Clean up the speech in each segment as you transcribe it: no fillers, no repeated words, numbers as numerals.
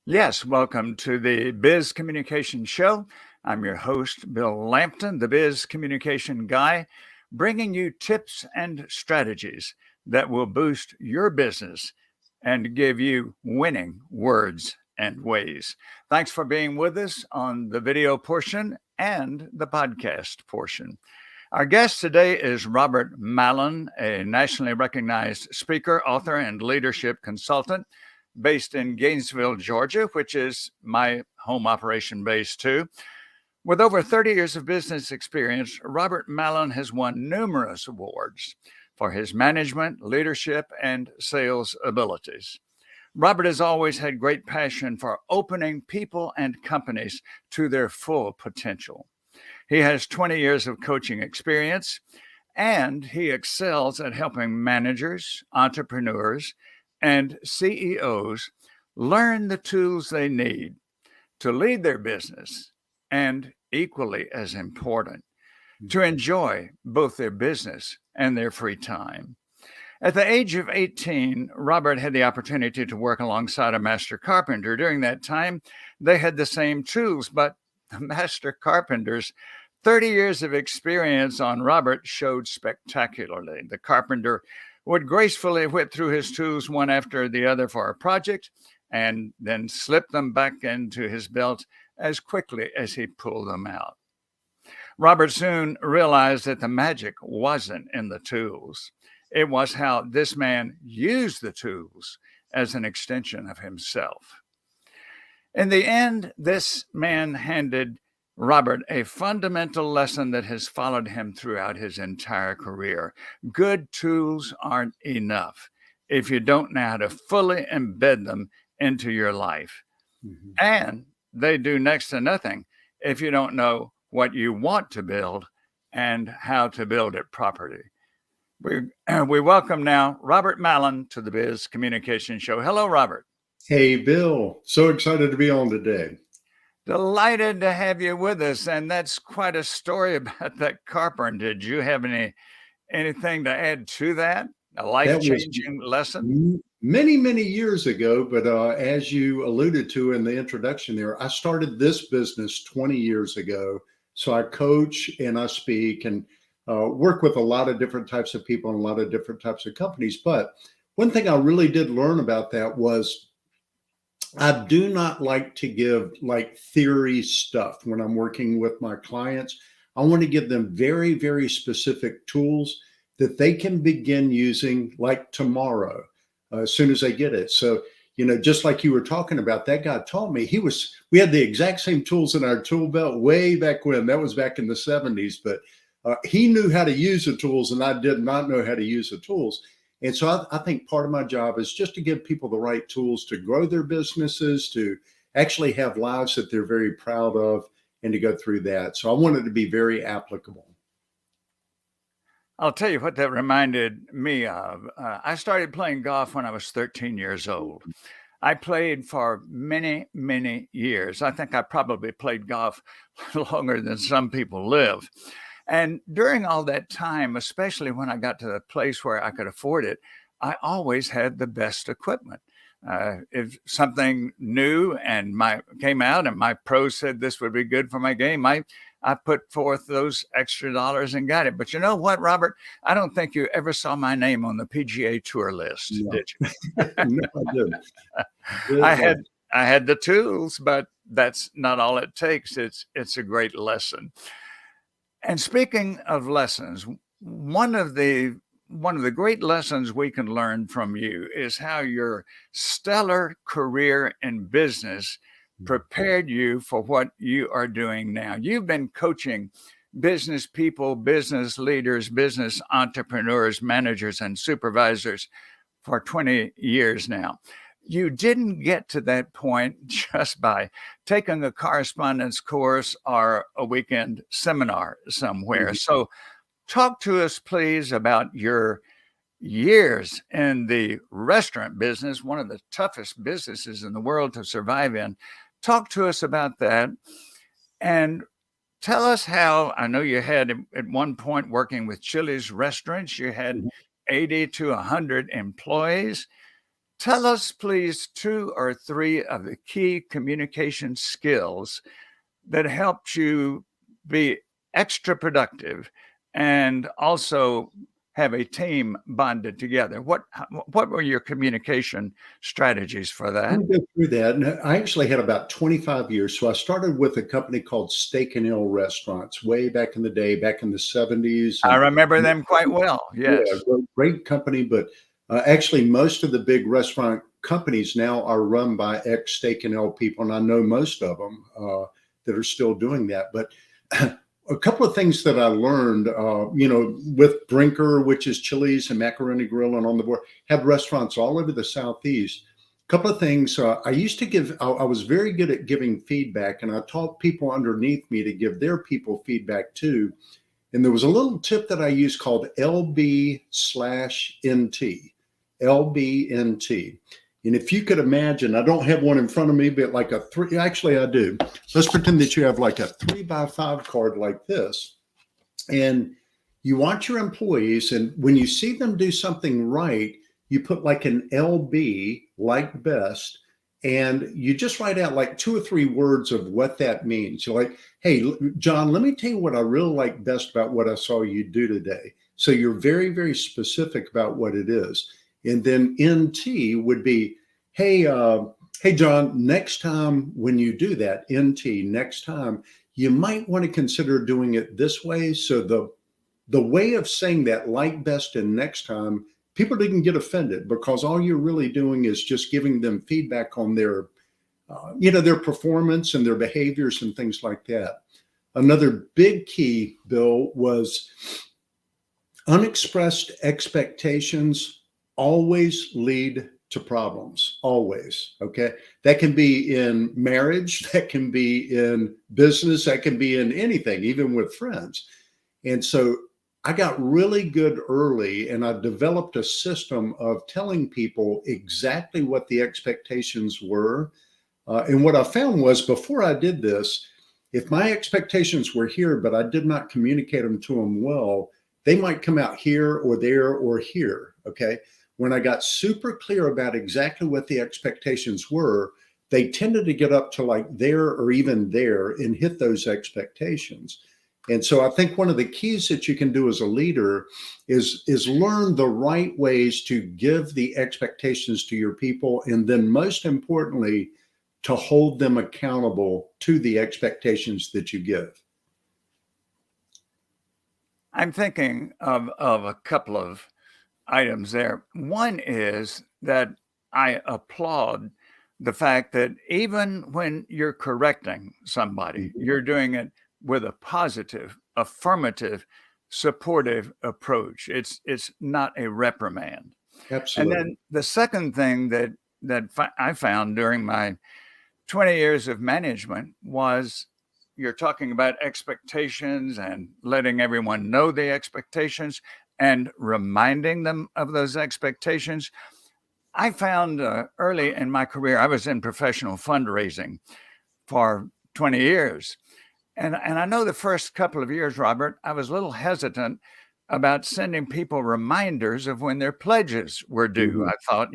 Yes, welcome to the Biz Communication Show. I'm your host, Bill Lampton, the Biz Communication Guy, bringing you tips and strategies that will boost your business and give you winning words and ways. Thanks for being with us on the video portion and the podcast portion. Our guest today is Robert Mallon, a nationally recognized speaker, author, and leadership consultant based in Gainesville, Georgia, which is my home operation base too. With over 30 years of business experience, Robert Mallon has won numerous awards for his management, leadership, and sales abilities. Robert has always had great passion for opening people and companies to their full potential. He has 20 years of coaching experience, and he excels at helping managers, entrepreneurs, and CEOs learn the tools they need to lead their business and, equally as important, to enjoy both their business and their free time. At the age of 18, Robert had the opportunity to work alongside a master carpenter. During that time, they had the same tools, but the master carpenter's 30 years of experience on Robert showed spectacularly. The carpenter would gracefully whip through his tools one after the other for a project and then slip them back into his belt as quickly as he pulled them out. Robert soon realized that the magic wasn't in the tools. It was how this man used the tools as an extension of himself. In the end, this man handed Robert a fundamental lesson that has followed him throughout his entire career. Good tools aren't enough if you don't know how to fully embed them into your life. Mhm. And they do next to nothing if you don't know what you want to build and how to build it properly. We welcome now Robert Mallon to the Biz Communication Show. Hello, Robert. Hey, Bill. So excited to be on today. Delighted to have you with us. And that's quite a story about that carpenter. Did you have anything to add to that? A That was life-changing lesson? many, many years ago. But as you alluded to in the introduction there, I started this business 20 years ago. So I coach and I speak and work with a lot of different types of people and a lot of different types of companies. But one thing I really did learn about that was I do not like to give like theory stuff when I'm working with my clients. I want to give them very, very specific tools that they can begin using like tomorrow, as soon as they get it. So, just like you were talking about, that guy taught me we had the exact same tools in our tool belt way back when. That was back in the 70s, but he knew how to use the tools and I did not know how to use the tools. And so I think part of my job is just to give people the right tools to grow their businesses, to actually have lives that they're very proud of, and to go through that. So I wanted to be very applicable. I'll tell you what that reminded me of. I started playing golf when I was 13 years old. I played for many, many years. I think I probably played golf longer than some people live. And during all that time, especially when I got to the place where I could afford it, I always had the best equipment. If something new and came out and my pro said this would be good for my game, I put forth those extra dollars and got it. But you know what, Robert? I don't think you ever saw my name on the PGA Tour list, No, did you? no, I didn't. I Did not. had I had the tools, but that's not all it takes. It's a great lesson. And speaking of lessons, one of the one of the great lessons we can learn from you is how your stellar career in business prepared you for what you are doing now. You've been coaching business people, business leaders, business entrepreneurs, managers, and supervisors for 20 years now. You didn't get to that point just by taking a correspondence course or a weekend seminar somewhere. Mhm. So, talk to us, please, about your years in the restaurant business, one of the toughest businesses in the world to survive in. Talk to us about that and tell us how. I know you had at one point working with Chili's restaurants, you had 80 to 100 employees. Tell us, please, 2 or 3 of the key communication skills that helped you be extra productive and also have a team bonded together. What were your communication strategies for Let that? me go through that. And I actually had about 25 years. So I started with a company called Steak and Ale Restaurants way back in the day, back in the 70s. I And remember them quite well. yeah, Yes. great company. But actually, most of the big restaurant companies now are run by ex Steak and Ale people. And I know most of them that are still doing that. But a couple of things that I learned, with Brinker, which is Chili's and Macaroni Grill and On the Board, have restaurants all over the Southeast. A couple of things I used to give, I was very good at giving feedback, and I taught people underneath me to give their people feedback too. And there was a little tip that I used called LB/NT, LBNT. And if you could imagine, I don't have one in front of me, but like a three, actually I do. Let's pretend that you have like a 3x5 card like this. And you want your employees, and when you see them do something right, you put like an LB, like best, and you just write out like 2 or 3 words of what that means. You're like, hey, John, let me tell you what I really like best about what I saw you do today. So you're very, very specific about what it is. And then NT would be, hey, John, next time when you do that, NT, next time, you might want to consider doing it this way. So the way of saying that, like best and next time, people didn't get offended, because all you're really doing is just giving them feedback on their performance and their behaviors and things like that. Another big key, Bill, was unexpressed expectations always lead to problems, always. Okay. That can be in marriage, that can be in business, that can be in anything, even with friends. And so I got really good early, and I developed a system of telling people exactly what the expectations were. And what I found was, before I did this, if my expectations were here, but I did not communicate them to them well, they might come out here or there or here. Okay. When I got super clear about exactly what the expectations were, they tended to get up to like there or even there and hit those expectations. And so I think one of the keys that you can do as a leader is learn the right ways to give the expectations to your people, and then most importantly, to hold them accountable to the expectations that you give. I'm thinking of a couple of items there. One is that I applaud the fact that even when you're correcting somebody, Mhm. you're doing it with a positive, affirmative, supportive approach. It's not a reprimand. And Absolutely. then the second thing that I found during my 20 years of management was, you're talking about expectations and letting everyone know the expectations and reminding them of those expectations. I found early in my career, I was in professional fundraising for 20 years. And I know the first couple of years, Robert, I was a little hesitant about sending people reminders of when their pledges were due. Mhm. I thought,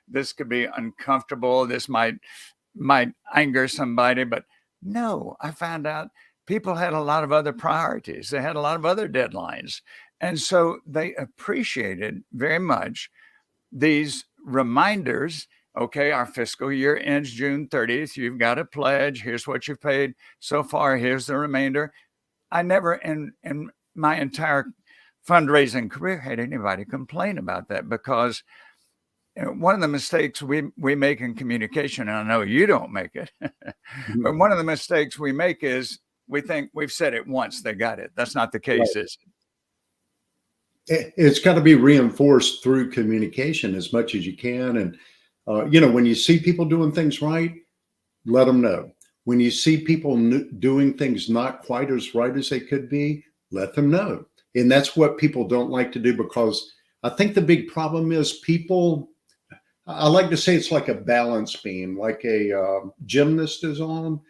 this could be uncomfortable. This might anger somebody, but no, I found out people had a lot of other priorities. They had a lot of other deadlines. And so they appreciated very much these reminders. Okay, our fiscal year ends June 30th. You've got a pledge. Here's what you've paid so far. Here's the remainder. I never in my entire fundraising career had anybody complain about that, because one of the mistakes we make in communication, and I know you don't make it, but one of the mistakes we make is we think we've said it once, they got it. That's not the case, is it? It's got to be reinforced through communication as much as you can. And, when you see people doing things right, let them know. When you see people doing things not quite as right as they could be, let them know. And that's what people don't like to do, because I think the big problem is people, I like to say it's like a balance beam, like a gymnast is on.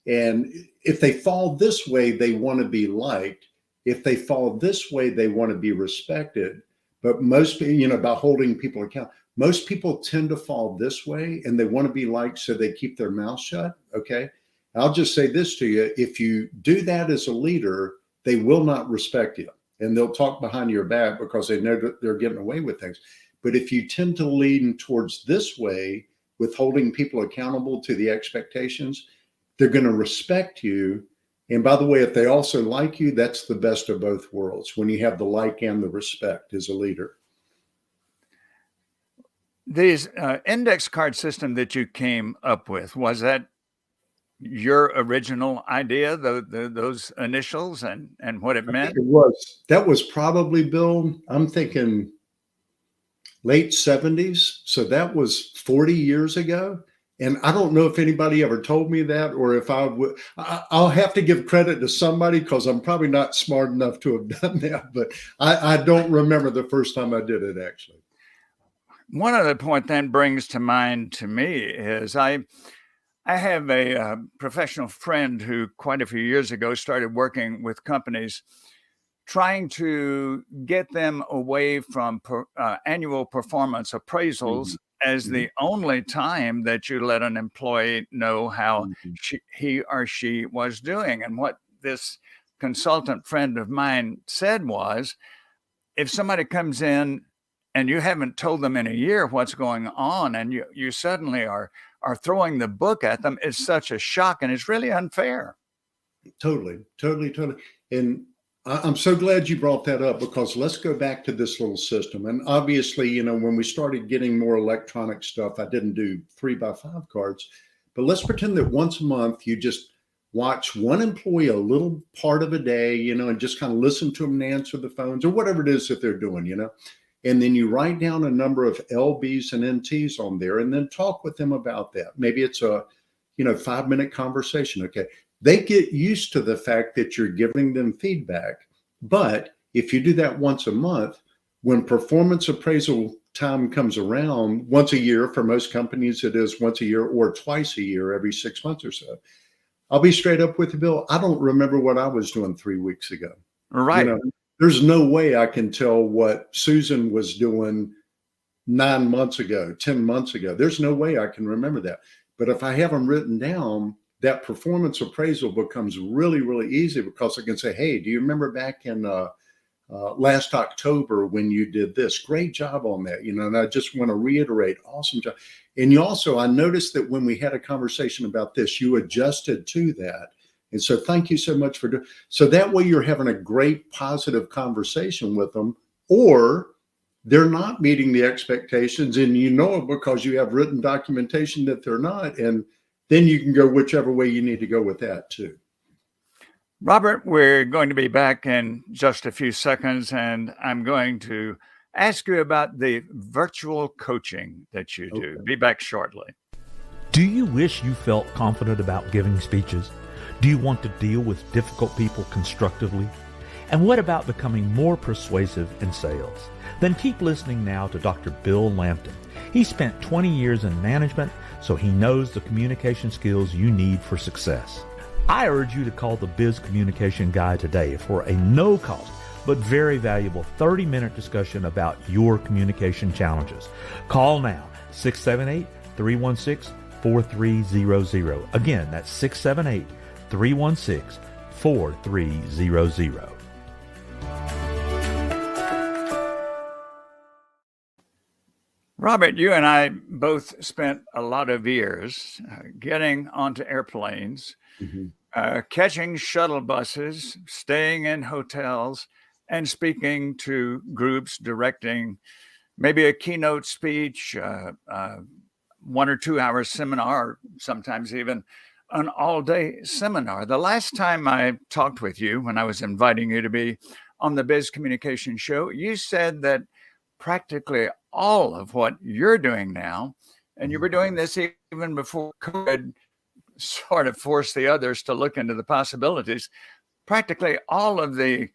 And if they fall this way, they want to be liked. If they fall this way, they want to be respected. But most, by holding people accountable. Most people tend to fall this way, and they want to be liked, so they keep their mouth shut. Okay. I'll just say this to you. If you do that as a leader, they will not respect you, and they'll talk behind your back because they know that they're getting away with things. But if you tend to lean towards this way, with holding people accountable to the expectations, they're going to respect you. And by the way, if they also like you, that's the best of both worlds, when you have the like and the respect as a leader. These index card system that you came up with, was that your original idea, those initials and what it I think meant? it was. That was probably, Bill, I'm thinking late 70s. So that was 40 years ago. And I don't know if anybody ever told me that, or if I would. I'll have to give credit to somebody, because I'm probably not smart enough to have done that. But I don't remember the first time I did it, actually. One other point that brings to mind to me is I have a professional friend who quite a few years ago started working with companies trying to get them away from annual performance appraisals Mhm. as Mhm. the only time that you let an employee know how Mhm. he or she was doing. And what this consultant friend of mine said was, if somebody comes in and you haven't told them in a year what's going on, and you suddenly are throwing the book at them, it's such a shock, and it's really unfair. Totally, totally, totally. And I'm so glad you brought that up, because let's go back to this little system. And obviously, when we started getting more electronic stuff, I didn't do 3x5 cards, but let's pretend that once a month you just watch one employee a little part of a day, and just kind of listen to them and answer the phones or whatever it is that they're doing. And then you write down a number of LBs and NTs on there, and then talk with them about that. Maybe it's a 5-minute conversation. Okay. They get used to the fact that you're giving them feedback. But if you do that once a month, when performance appraisal time comes around, once a year, for most companies, it is once a year or twice a year, every 6 months or so. I'll be straight up with you, Bill. I don't remember what I was doing 3 weeks ago. You Right. know, there's no way I can tell what Susan was doing 9 months ago, 10 months ago. There's no way I can remember that. But if I have them written down, that performance appraisal becomes really, really easy, because I can say, hey, do you remember back in last October when you did this? Great job on that. And I just want to reiterate, awesome job. And I noticed that when we had a conversation about this, you adjusted to that. And so thank you so much for doing. So that way you're having a great positive conversation with them, or they're not meeting the expectations, and it because you have written documentation that they're not. And then you can go whichever way you need to go with that too. Robert, we're going to be back in just a few seconds, and I'm going to ask you about the virtual coaching that you do. Okay. Be back shortly. Do you wish you felt confident about giving speeches? Do you want to deal with difficult people constructively? And what about becoming more persuasive in sales? Then keep listening now to Dr. Bill Lampton. He spent 20 years in management, so he knows the communication skills you need for success. I urge you to call the Biz Communication Guy today for a no-cost but very valuable 30-minute discussion about your communication challenges. Call now, 678-316-4300. Again, that's 678-316-4300. Robert, you and I both spent a lot of years getting onto airplanes, Mhm. Catching shuttle buses, staying in hotels, and speaking to groups, directing maybe a keynote speech, 1 or 2 hour seminar, sometimes even an all-day seminar. The last time I talked with you, when I was inviting you to be on the Biz Communication Show, you said that practically all of what you're doing now, and you were doing this even before COVID sort of forced the others to look into the possibilities, practically all of the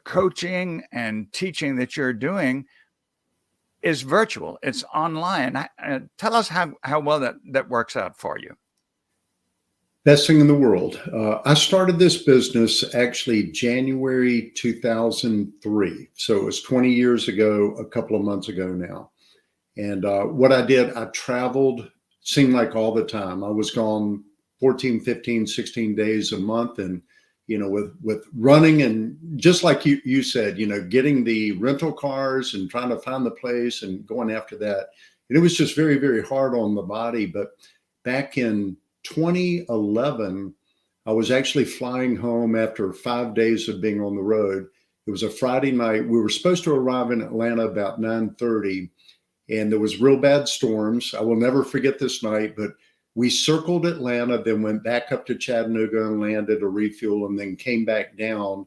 coaching and teaching that you're doing is virtual. It's online. Tell us how well that works out for you. Best thing in the world. I started this business actually January 2003. So it was 20 years ago, a couple of months ago now. And what I did, I traveled, seemed like all the time. I was gone 14, 15, 16 days a month. And, with running and just like you said, getting the rental cars and trying to find the place and going after that. And it was just very, very hard on the body. But back in 2011, I was actually flying home after 5 days of being on the road. It was a Friday night. We were supposed to arrive in Atlanta about 9:30, and there was real bad storms. I will never forget this night, but we circled Atlanta, then went back up to Chattanooga and landed a refuel, and then came back down.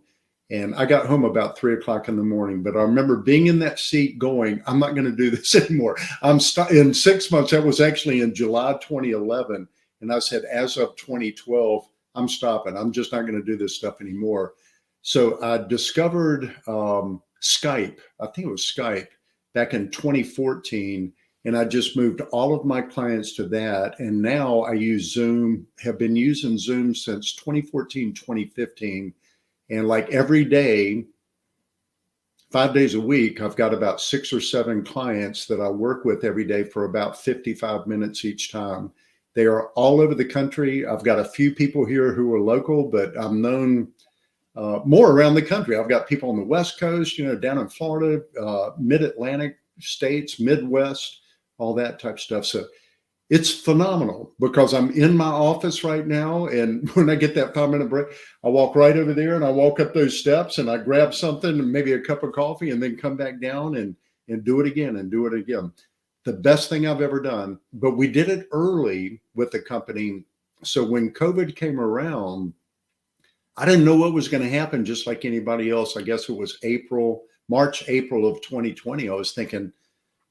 And I got home about 3 o'clock in the morning. But I remember being in that seat going, I'm not going to do this anymore. In 6 months, that was actually in July 2011. And I said, as of 2012, I'm stopping. I'm just not going to do this stuff anymore. So I discovered Skype. I think it was Skype back in 2014. And I just moved all of my clients to that. And now I use Zoom, have been using Zoom since 2014, 2015. And like every day, 5 days a week, I've got about 6 or 7 clients that I work with every day for about 55 minutes each time. They are all over the country. I've got a few people here who are local, but I'm known more around the country. I've got people on the West Coast, down in Florida, mid-Atlantic states, Midwest, all that type of stuff. So it's phenomenal because I'm in my office right now. And when I get that 5-minute break, I walk right over there and I walk up those steps and I grab something and maybe a cup of coffee and then come back down and do it again and do it again. The best thing I've ever done, but we did it early with the company. So when COVID came around, I didn't know what was going to happen, just like anybody else. I guess it was March, April of 2020. I was thinking,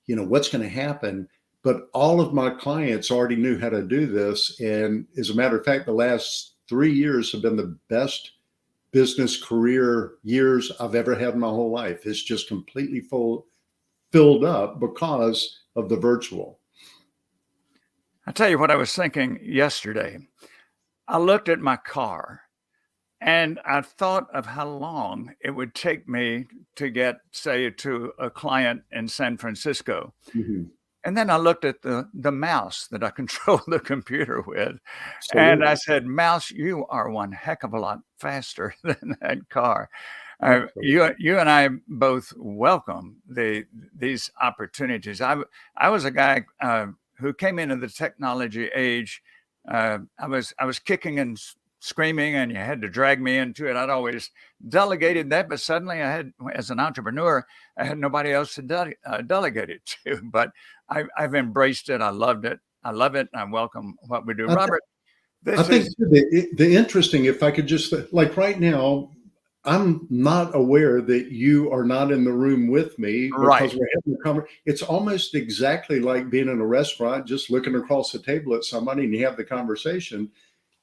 what's going to happen? But all of my clients already knew how to do this. And as a matter of fact, the last 3 years have been the best business career years I've ever had in my whole life. It's just completely filled up because of the virtual. I'll tell you what I was thinking yesterday. I looked at my car and I thought of how long it would take me to get, say, to a client in San Francisco. Mm-hmm. And then I looked at the mouse that I control the computer with. Absolutely. And I said, mouse, you are one heck of a lot faster than that car. You and I both welcome these opportunities. I was a guy who came into the technology age. I was kicking and screaming, and you had to drag me into it. I'd always delegated that, but suddenly I had, as an entrepreneur, I had nobody else to delegate it to. But I've embraced it. I loved it. I love it. I welcome what we do. Robert, I think the interesting, if I could just, like right now, I'm not aware that you are not in the room with me because right. We're having a conversation. It's almost exactly like being in a restaurant, just looking across the table at somebody and you have the conversation.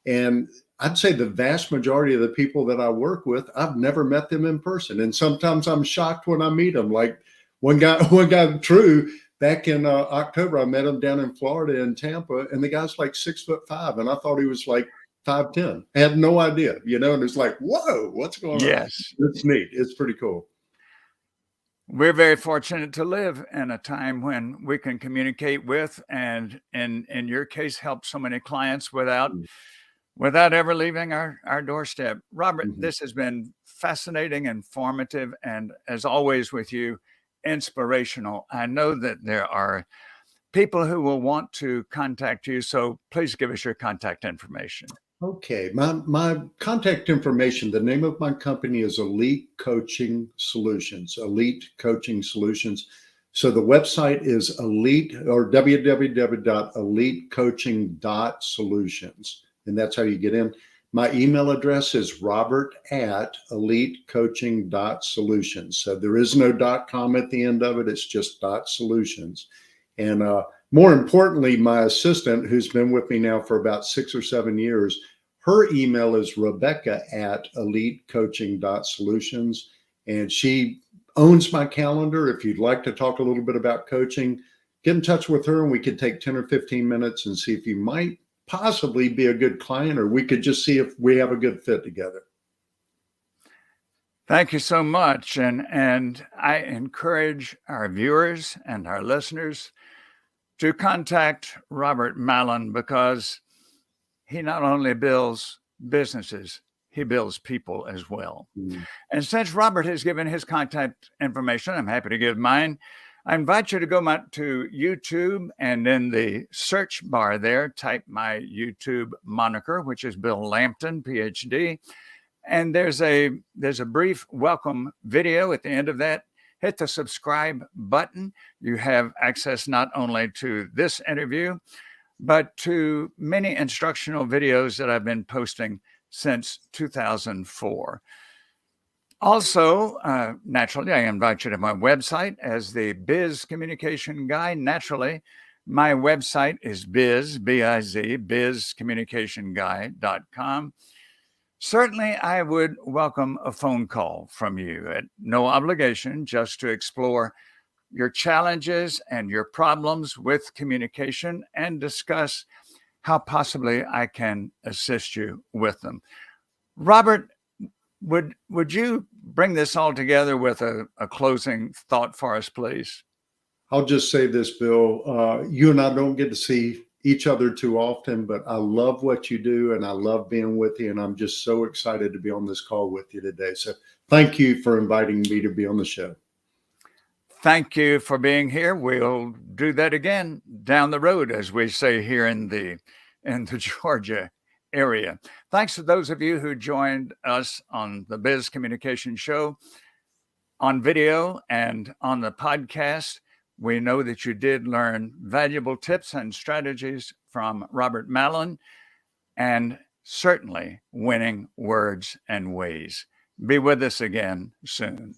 And I'd say the vast majority of the people that I work with, I've never met them in person. And sometimes I'm shocked when I meet them. Like one guy, True, back in October, I met him down in Florida in Tampa, and the guy's like 6'5", and I thought he was like 5'10". I had no idea, and it's like, whoa, what's going on? Yes. It's neat. It's pretty cool. We're very fortunate to live in a time when we can communicate with, and in your case, help so many clients without ever leaving our doorstep. Robert, This has been fascinating, informative, and as always with you, inspirational. I know that there are people who will want to contact you, so please give us your contact information. Okay, my contact information, the name of my company is Elite Coaching Solutions, Elite Coaching Solutions. So the website is www.elitecoaching.solutions. And that's how you get in. My email address is robert@elitecoaching.solutions. So there is no .com at the end of it. It's just .solutions. And more importantly, my assistant, who's been with me now for about 6 or 7 years, her email is rebecca@elitecoaching.solutions. And she owns my calendar. If you'd like to talk a little bit about coaching, get in touch with her and we could take 10 or 15 minutes and see if you might possibly be a good client, or we could just see if we have a good fit together. Thank you so much. And I encourage our viewers and our listeners to contact Robert Mallon because he not only builds businesses, he builds people as well. Mm. And since Robert has given his contact information, I'm happy to give mine. I invite you to go to YouTube, and in the search bar there, type my YouTube moniker, which is Bill Lampton, Ph.D. And there's a brief welcome video at the end of that. Hit the subscribe button. You have access not only to this interview, but to many instructional videos that I've been posting since 2004. Also, naturally, I invite you to my website as the Biz Communication Guy. Naturally, my website is bizcommunicationguy.com. Certainly, I would welcome a phone call from you at no obligation, just to explore your challenges and your problems with communication and discuss how possibly I can assist you with them. Robert, would you bring this all together with a closing thought for us, please? I'll just say this, Bill. You and I don't get to see each other too often, but I love what you do and I love being with you. And I'm just so excited to be on this call with you today. So thank you for inviting me to be on the show. Thank you for being here. We'll do that again down the road, as we say here in the Georgia area. Thanks to those of you who joined us on the Biz Communication Show on video and on the podcast. We know that you did learn valuable tips and strategies from Robert Mallon, and certainly winning words and ways. Be with us again soon.